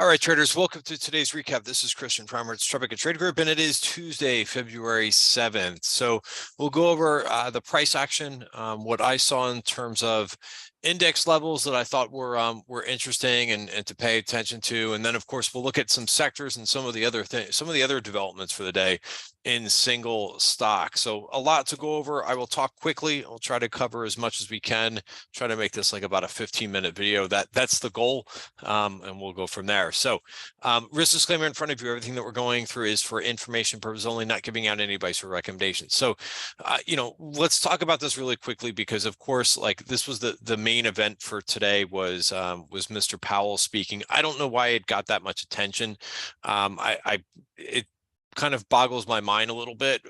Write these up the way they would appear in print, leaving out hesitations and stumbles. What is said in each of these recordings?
All right, traders, welcome to today's recap. This is Christian from Tropic Trade Group, and it is Tuesday, February 7th. So we'll go over the price action, what I saw in terms of index levels that I thought were interesting and to pay attention to. And then, of course, we'll look at some sectors and some of the other developments for the day in single stock. So a lot to go over. I will talk quickly. I'll try to cover as much as we can, try to make this like about a 15-minute video. That's the goal, and we'll go from there. So risk disclaimer in front of you, everything that we're going through is for information purposes only, not giving out any advice or recommendations. So, let's talk about this really quickly because, of course, like this was the main event for today was Mr. Powell speaking. I don't know why it got that much attention. It kind of boggles my mind a little bit.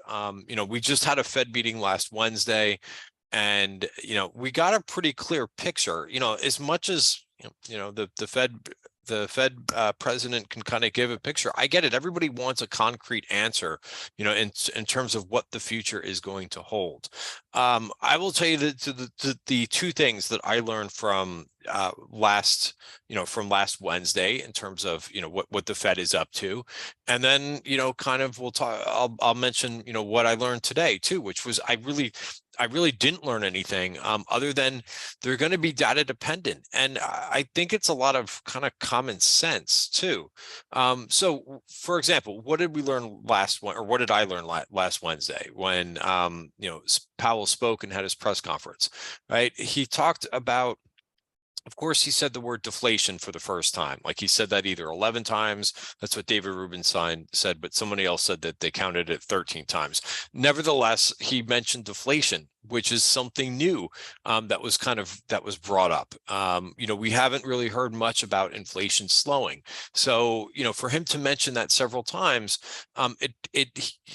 We just had a Fed meeting last Wednesday, and we got a pretty clear picture. As much as the Fed president can kind of give a picture. I get it. Everybody wants a concrete answer, in terms of what the future is going to hold. I will tell you that the two things that I learned from last Wednesday in terms of what the Fed is up to, and then kind of we'll talk. I'll mention what I learned today too, which was I really didn't learn anything other than they're going to be data dependent. And I think it's a lot of kind of common sense too. So for example, what did we learn what did I learn last Wednesday when, Powell spoke and had his press conference, right? He talked about, of course, he said the word deflation for the first time. Like he said that either 11 times. That's what David Rubenstein said, but somebody else said that they counted it 13 times. Nevertheless, he mentioned deflation, which is something new that was brought up. We haven't really heard much about inflation slowing. So, for him to mention that several times,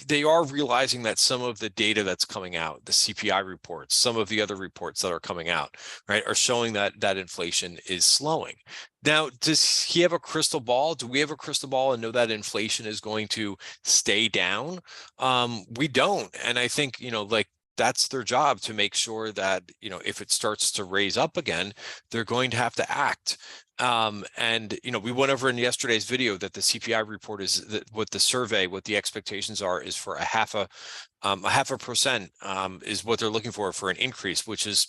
they are realizing that some of the data that's coming out, the CPI reports, some of the other reports that are coming out, right, are showing that inflation is slowing. Now, does he have a crystal ball? Do we have a crystal ball and know that inflation is going to stay down? We don't. And I think, that's their job to make sure that, if it starts to raise up again, they're going to have to act. We went over in yesterday's video that the CPI report is what the expectations are is for a half a percent is what they're looking for an increase, which is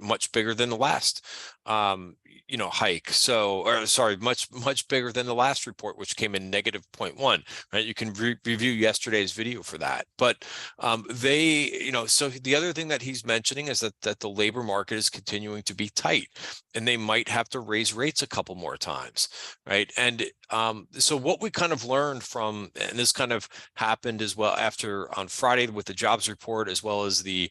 much bigger than the last hike. Much bigger than the last report, which came in negative 0.1, right? You can review yesterday's video for that. But so the other thing that he's mentioning is that the labor market is continuing to be tight and they might have to raise rates a couple more times, right? And so what we kind of learned from, and this kind of happened as well on Friday with the jobs report, as well as the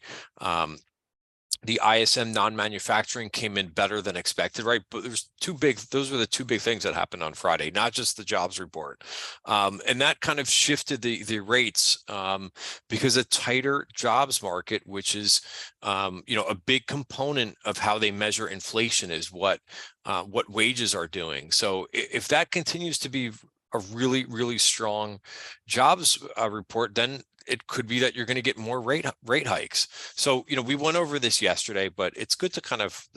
ISM non-manufacturing came in better than expected, right? But those were the two big things that happened on Friday, not just the jobs report. And that kind of shifted the rates because a tighter jobs market, which is, a big component of how they measure inflation is what wages are doing. So if that continues to be a really, really strong jobs report, then it could be that you're going to get more rate hikes. So, we went over this yesterday, but it's good to kind of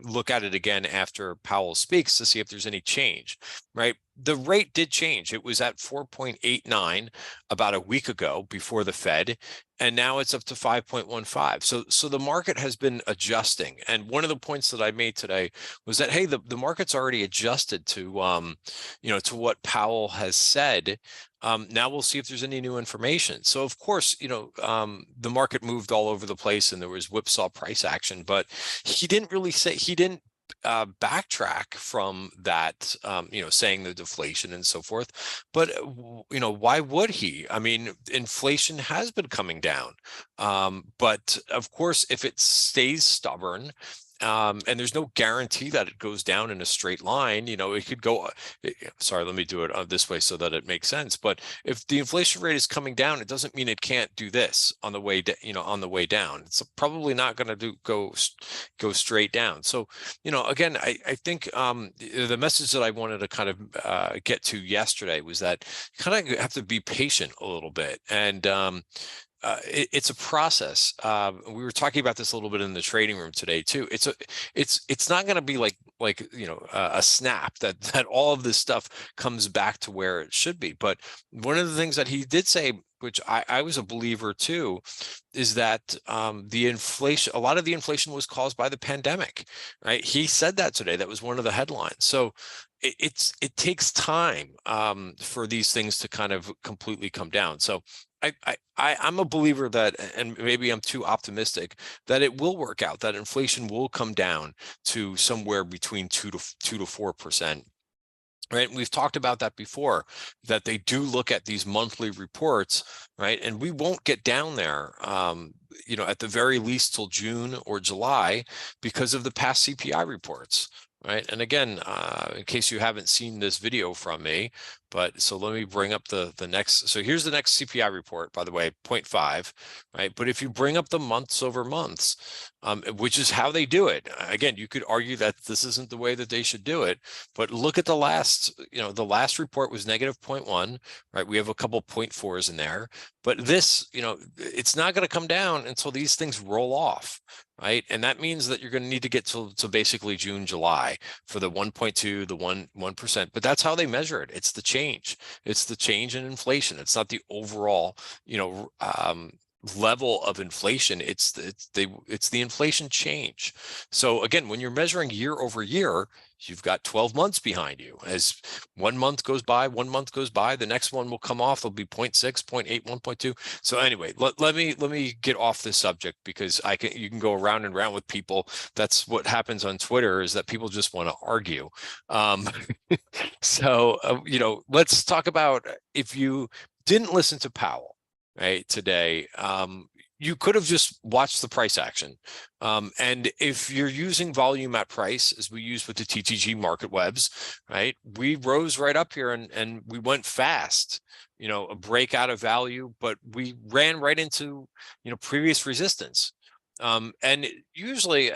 look at it again after Powell speaks to see if there's any change, right? The rate did change. It was at 4.89 about a week ago before the Fed, and now it's up to 5.15. So the market has been adjusting. And one of the points that I made today was that, hey, the market's already adjusted to to what Powell has said. Now we'll see if there's any new information. So of course, the market moved all over the place and there was whipsaw price action, but he didn't backtrack from that, saying the deflation and so forth. But, why would he? I mean, inflation has been coming down. But of course, if it stays stubborn, and there's no guarantee that it goes down in a straight line, it could go, sorry, let me do it this way so that it makes sense. But if the inflation rate is coming down, it doesn't mean it can't do this on the way, on the way down. It's probably not going to go straight down. So, again, I think the message that I wanted to kind of get to yesterday was that you kind of have to be patient a little bit. And it's a process. We were talking about this a little bit in the trading room today too. It's not going to be like a snap that all of this stuff comes back to where it should be. But one of the things that he did say, which I was a believer too, is that the inflation, a lot of the inflation was caused by the pandemic, right? He said that today. That was one of the headlines. So it takes time for these things to kind of completely come down. So I'm a believer that, and maybe I'm too optimistic, that it will work out, that inflation will come down to somewhere between 2 to 4%. Right. And we've talked about that before, that they do look at these monthly reports, right? And we won't get down there, at the very least till June or July because of the past CPI reports. Right. And again, in case you haven't seen this video from me, so let me bring up the next. So here's the next CPI report, by the way, 0.5, right? But if you bring up the months over months, which is how they do it, again, you could argue that this isn't the way that they should do it, but look at the last, the last report was negative 0.1, right? We have a couple 0.4s in there, but this, it's not going to come down until these things roll off. Right. And that means that you're going to need to get to basically June, July for the 1.2, the 1%. But that's how they measure it. It's the change. It's the change in inflation. It's not the overall, level of inflation. It's the inflation change. So again, when you're measuring year over year, you've got 12 months behind you. As 1 month goes by, 1 month goes by, the next one will come off. It'll be 0.6, 0.8, 1.2. So anyway, let me get off this subject, because you can go around and around with people. That's what happens on Twitter, is that people just want to argue. Let's talk about, if you didn't listen to Powell, right, today, you could have just watched the price action. And if you're using volume at price, as we use with the TTG Market Webs, right, we rose right up here and we went fast, a breakout of value, but we ran right into, previous resistance. And usually,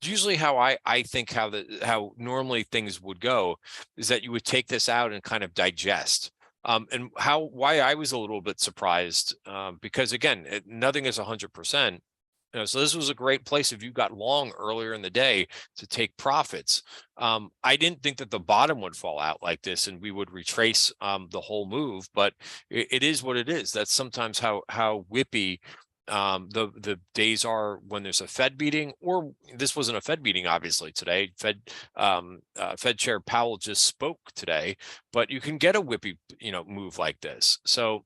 usually how I think how normally things would go is that you would take this out and kind of digest. And why I was a little bit surprised, because again, nothing is 100%. So this was a great place if you got long earlier in the day to take profits. I didn't think that the bottom would fall out like this and we would retrace the whole move, but it is what it is. That's sometimes how whippy the days are when there's a Fed meeting. Or this wasn't a Fed meeting, obviously, today. Fed Chair Powell just spoke today, but you can get a whippy move like this. So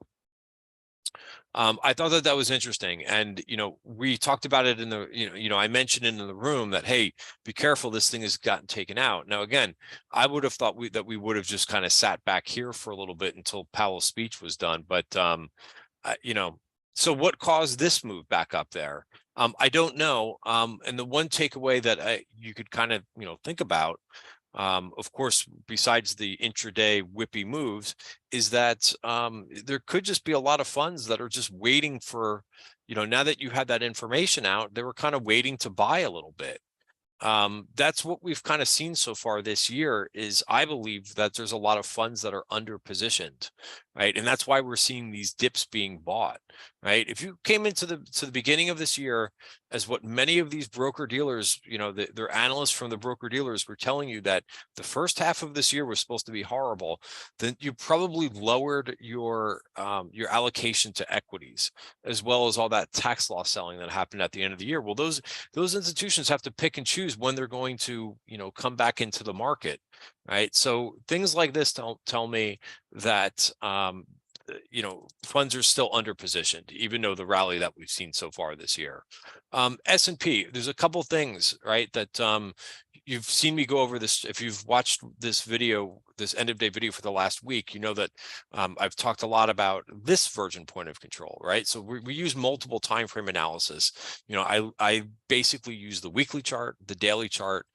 I thought that was interesting. And we talked about it in the I mentioned in the room that, hey, be careful, this thing has gotten taken out. Now again, I would have thought that we would have just kind of sat back here for a little bit until Powell's speech was done, but so what caused this move back up there? I don't know. And the one takeaway that you could kind of, think about, of course, besides the intraday whippy moves, is that there could just be a lot of funds that are just waiting for, now that you had that information out, they were kind of waiting to buy a little bit. That's what we've kind of seen so far this year. Is I believe that there's a lot of funds that are under positioned, right? And that's why we're seeing these dips being bought, right? If you came into the beginning of this year as what many of these broker dealers, their analysts from the broker dealers were telling you, that the first half of this year was supposed to be horrible, then you probably lowered your allocation to equities, as well as all that tax loss selling that happened at the end of the year. Well, those institutions have to pick and choose when they're going to, come back into the market, right? So things like this tell me that funds are still under positioned, even though the rally that we've seen so far this year. S&P, there's a couple things, right, that you've seen me go over this. If you've watched this video, this end of day video for the last week, you know that I've talked a lot about this version point of control, right? So we use multiple time frame analysis. I basically use the weekly chart, the daily chart,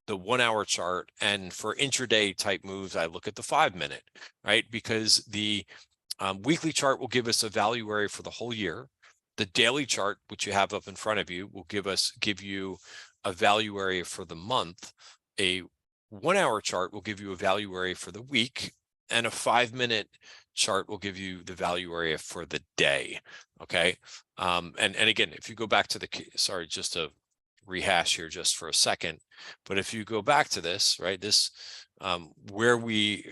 the 1 hour chart, and for intraday type moves, I look at the 5 minute, right? Because the weekly chart will give us a value area for the whole year. The daily chart, which you have up in front of you, will give you a value area for the month. A 1 hour chart will give you a value area for the week, and a 5 minute chart will give you the value area for the day. Okay. And again, if you go back to the, sorry, just to rehash here just for a second, but if you go back to this, right, this where we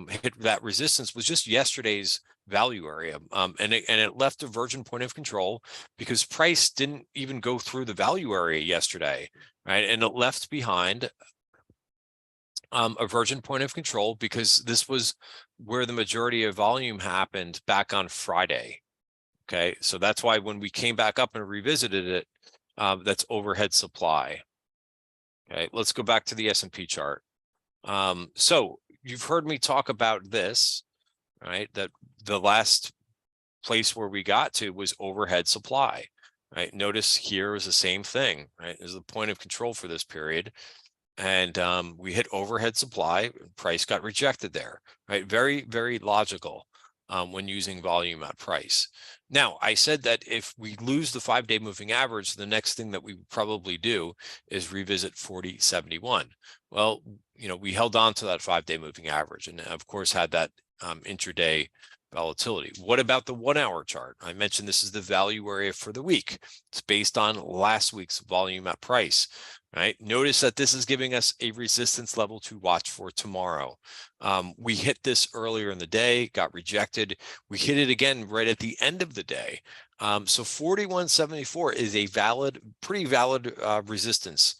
hit that resistance was just yesterday's value area, and it left a virgin point of control because price didn't even go through the value area yesterday, right? And it left behind a virgin point of control because this was where the majority of volume happened back on Friday. Okay, so that's why when we came back up and revisited it, that's overhead supply. Okay, let's go back to the S&P chart. So you've heard me talk about this, right? That the last place where we got to was overhead supply, right? Notice here is the same thing, right? There's the point of control for this period. And we hit overhead supply, price got rejected there, right? Very, very logical when using volume at price. Now, I said that if we lose the 5-day moving average, the next thing that we would probably do is revisit 40.71. Well, we held on to that 5-day moving average and of course had that intraday volatility. What about the 1-hour chart? I mentioned this is the value area for the week. It's based on last week's volume at price, right? Notice that this is giving us a resistance level to watch for tomorrow. We hit this earlier in the day, got rejected. We hit it again right at the end of the day. So 41.74 is a pretty valid resistance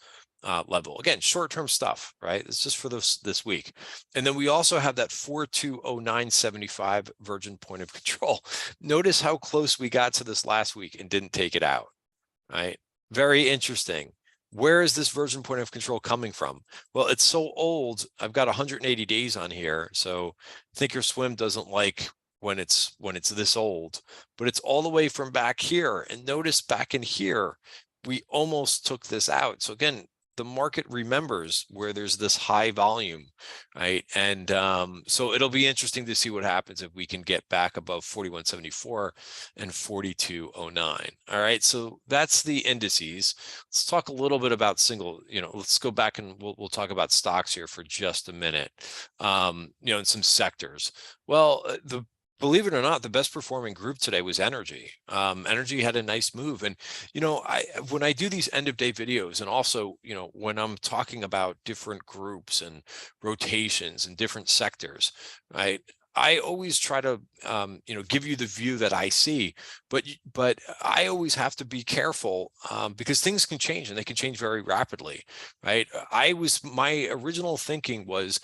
level. Again, short-term stuff, right? It's just for this week. And then we also have that 4209.75 virgin point of control. Notice how close we got to this last week and didn't take it out, right? Very interesting. Where is this virgin point of control coming from? Well, it's so old. I've got 180 days on here. So Thinkorswim doesn't like when it's this old, but it's all the way from back here. And notice back in here, we almost took this out. So again, the market remembers where there's this high volume, right? And so it'll be interesting to see what happens if we can get back above 41.74 and 42.09. All right, so that's the indices. Let's talk a little bit about let's go back and we'll talk about stocks here for just a minute, in some sectors. Well, believe it or not, the best performing group today was energy. Energy had a nice move. And, when I do these end of day videos and also, when I'm talking about different groups and rotations and different sectors, right? I always try to, give you the view that I see, but I always have to be careful because things can change and they can change very rapidly, right? My original thinking was,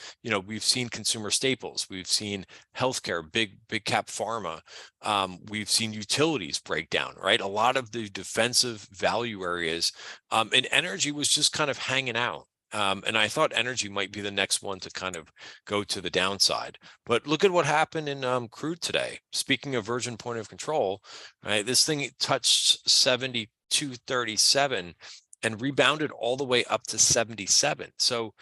we've seen consumer staples, we've seen healthcare, big cap pharma, we've seen utilities break down, right? A lot of the defensive value areas, and energy was just kind of hanging out. And I thought energy might be the next one to kind of go to the downside. But look at what happened in crude today. Speaking of virgin point of control, right? This thing touched 72.37 and rebounded all the way up to 77. So,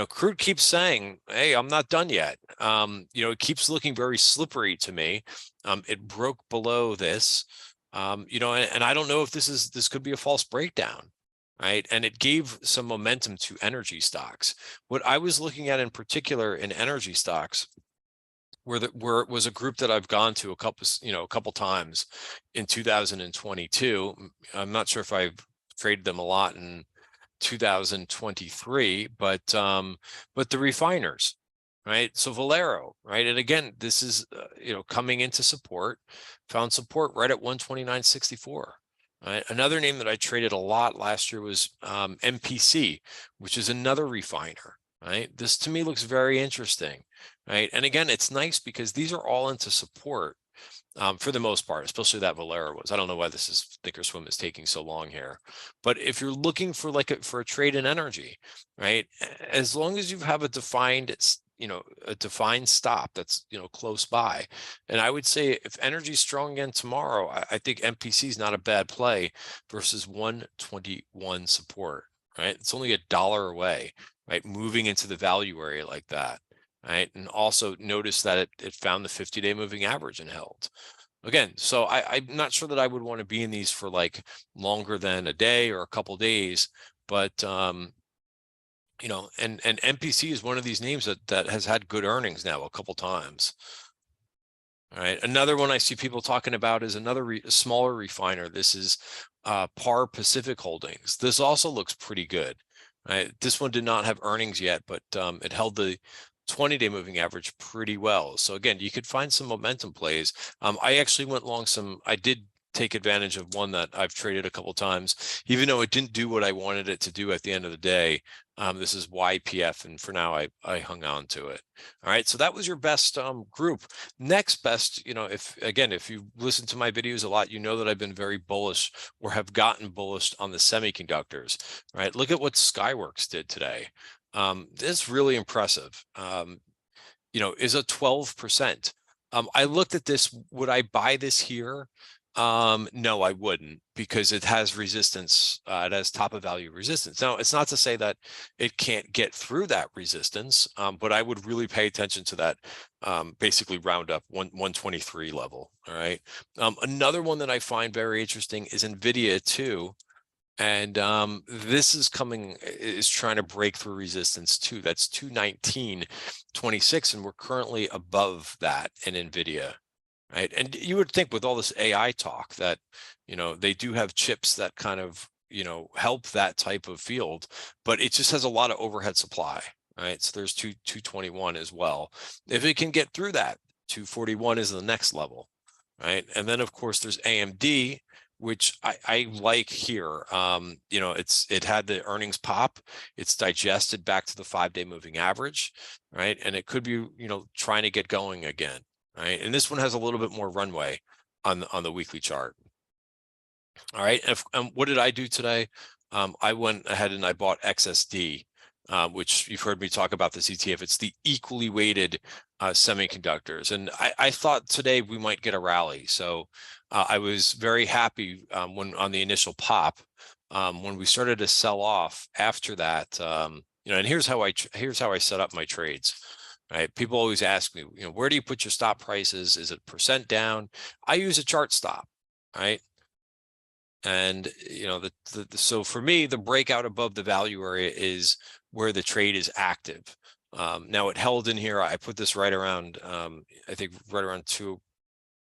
crude keeps saying, hey, I'm not done yet. It keeps looking very slippery to me. It broke below this, and I don't know if this could be a false breakdown. Right. And it gave some momentum to energy stocks. What I was looking at in particular in energy stocks where it was a group that I've gone to a couple times in 2022. I'm not sure if I've traded them a lot in 2023, but the refiners, right? So Valero, right? And again, this is coming into support, found support right at 129.64. Right. Another name that I traded a lot last year was MPC, which is another refiner. Right. This to me looks very interesting. Right. And again, it's nice because these are all into support for the most part, especially that Valero was. I don't know why Thinkorswim is taking so long here. But if you're looking for for a trade in energy, right, as long as you have a defined stop that's close by, and I would say if energy's strong again tomorrow, I think MPC is not a bad play versus 121 support, right? It's only $1 away, right? Moving into the value area like that, right? And also notice that it found the 50-day moving average and held. Again, so I'm not sure that I would want to be in these for like longer than a day or a couple days, but and MPC is one of these names that has had good earnings now a couple times. All right. Another one I see people talking about is another smaller refiner. This is Par Pacific Holdings. This also looks pretty good. Right. This one did not have earnings yet, but it held the 20-day moving average pretty well. So again, you could find some momentum plays. I actually went long some. I did take advantage of one that I've traded a couple times, even though it didn't do what I wanted it to do at the end of the day. This is YPF, and for now I hung on to it. All right, so that was your best group. Next best, if you listen to my videos a lot, you know that I've been very bullish or have gotten bullish on the semiconductors. Right, look at what Skyworks did today. This is really impressive. Is a 12%. I looked at this. Would I buy this here? No, I wouldn't, because it has resistance. It has top of value resistance. Now, it's not to say that it can't get through that resistance, but I would really pay attention to that, basically round up 123 level. All right. Another one that I find very interesting is NVIDIA too. And this is trying to break through resistance too. That's 219.26, and we're currently above that in NVIDIA. Right. And you would think with all this AI talk that, they do have chips that kind of, help that type of field, but it just has a lot of overhead supply. Right. So there's 221 as well. If it can get through that, 241 is the next level. Right. And then, of course, there's AMD, which I like here. It had the earnings pop. It's digested back to the 5-day moving average. Right. And it could be, trying to get going again. Right, and this one has a little bit more runway on the weekly chart. All right, what did I do today? I went ahead and I bought XSD, which you've heard me talk about this ETF. It's the equally weighted semiconductors, and I thought today we might get a rally. So I was very happy when on the initial pop. When we started to sell off after that, and here's how I set up my trades. Right. People always ask me, where do you put your stop prices? Is it percent down? I use a chart stop. Right. And, so for me, the breakout above the value area is where the trade is active. Now it held in here. I put this right around, I think right around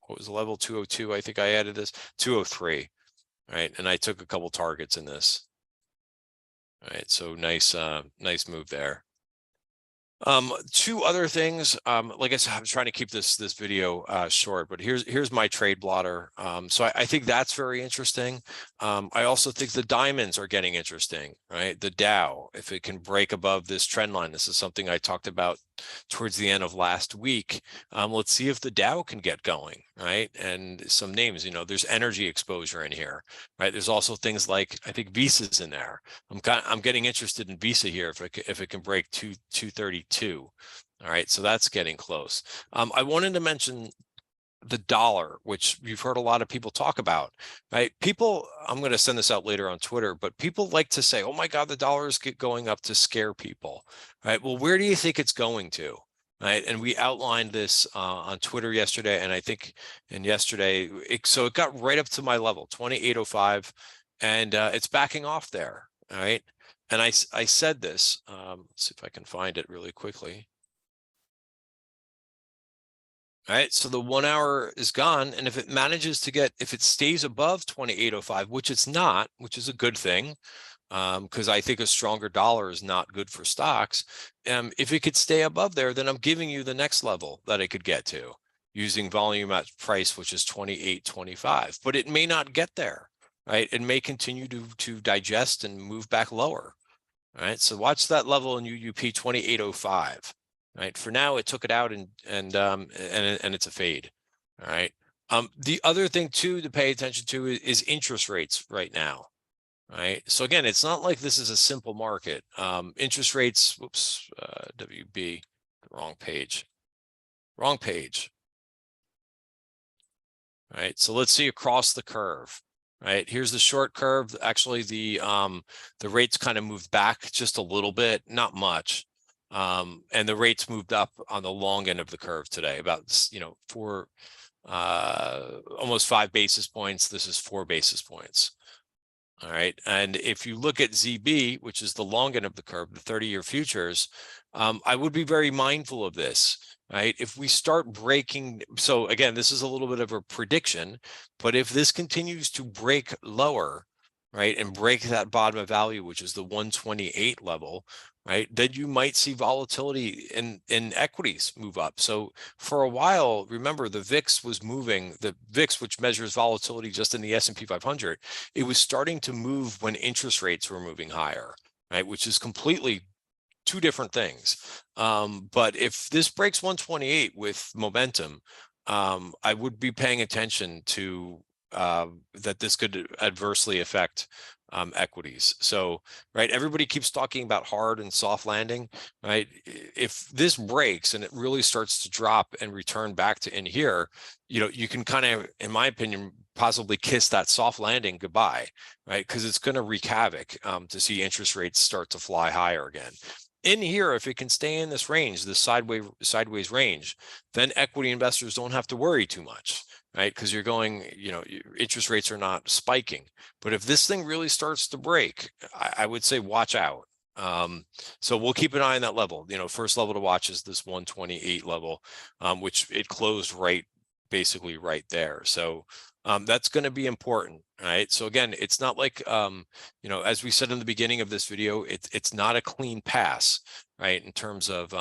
what was the level? 202. I think I added this 203. Right. And I took a couple targets in this. All right. So nice move there. Two other things. Like I said, I'm trying to keep this video short, but here's my trade blotter. So I think that's very interesting. I also think the diamonds are getting interesting, right? The Dow, if it can break above this trend line, this is something I talked about towards the end of last week. Let's see if the Dow can get going, right? And some names, there's energy exposure in here, right? There's also things like, I think Visa's in there. I'm getting interested in Visa here if it can break 232. All right, so that's getting close. I wanted to mention the dollar, which you've heard a lot of people talk about, right? I'm going to send this out later on Twitter, but people like to say, oh my God, the dollar is going up to scare people, right? Well, where do you think it's going to? Right. And we outlined this on Twitter yesterday, and I think yesterday, so it got right up to my level, 2805, and it's backing off there. All right. And I said this, let's see if I can find it really quickly. All right, so the 1 hour is gone. And if it stays above 2805, which it's not, which is a good thing, because I think a stronger dollar is not good for stocks. If it could stay above there, then I'm giving you the next level that it could get to using volume at price, which is 28.25, but it may not get there. Right, it may continue to digest and move back lower. All right, so watch that level in UUP 2805. Right, for now it took it out and it's a fade. All right. The other thing too to pay attention to is interest rates right now. Right. So again, it's not like this is a simple market. Interest rates. Whoops. WB. Wrong page. Wrong page. All right. So let's see across the curve. Right, here's the short curve. Actually, the rates kind of moved back just a little bit, not much, and the rates moved up on the long end of the curve today, about almost 5 basis points. This is 4 basis points. All right, and if you look at ZB, which is the long end of the curve, the 30-year futures, I would be very mindful of this, right? If we start breaking, so again, this is a little bit of a prediction, but if this continues to break lower, right, and break that bottom of value, which is the 128 level, right, then you might see volatility in equities move up. So for a while, remember the VIX was moving, the VIX, which measures volatility just in the S&P 500, it was starting to move when interest rates were moving higher, right, which is completely two different things. But if this breaks 128 with momentum, I would be paying attention to that this could adversely affect equities. So, right, everybody keeps talking about hard and soft landing, right? If this breaks and it really starts to drop and return back to in here, you can kind of, in my opinion, possibly kiss that soft landing goodbye, right? Because it's going to wreak havoc to see interest rates start to fly higher again. In here, if it can stay in this range, this sideways range, then equity investors don't have to worry too much, right? Because you're going, interest rates are not spiking. But if this thing really starts to break, I would say watch out. So we'll keep an eye on that level. First level to watch is this 128 level, which it closed basically right there. So that's going to be important, right? So again, it's not like, as we said in the beginning of this video, it's not a clean pass, right? In terms of,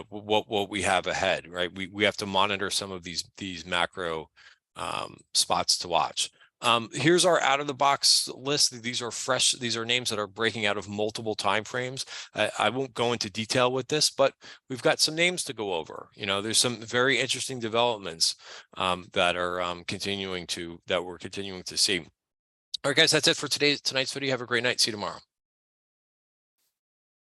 what we have ahead, right? We have to monitor some of these macro spots to watch. Here's our out of the box list. These are fresh. These are names that are breaking out of multiple time frames. I won't go into detail with this, but we've got some names to go over. There's some very interesting developments that we're continuing to see. All right, guys, that's it for tonight's video. Have a great night. See you tomorrow.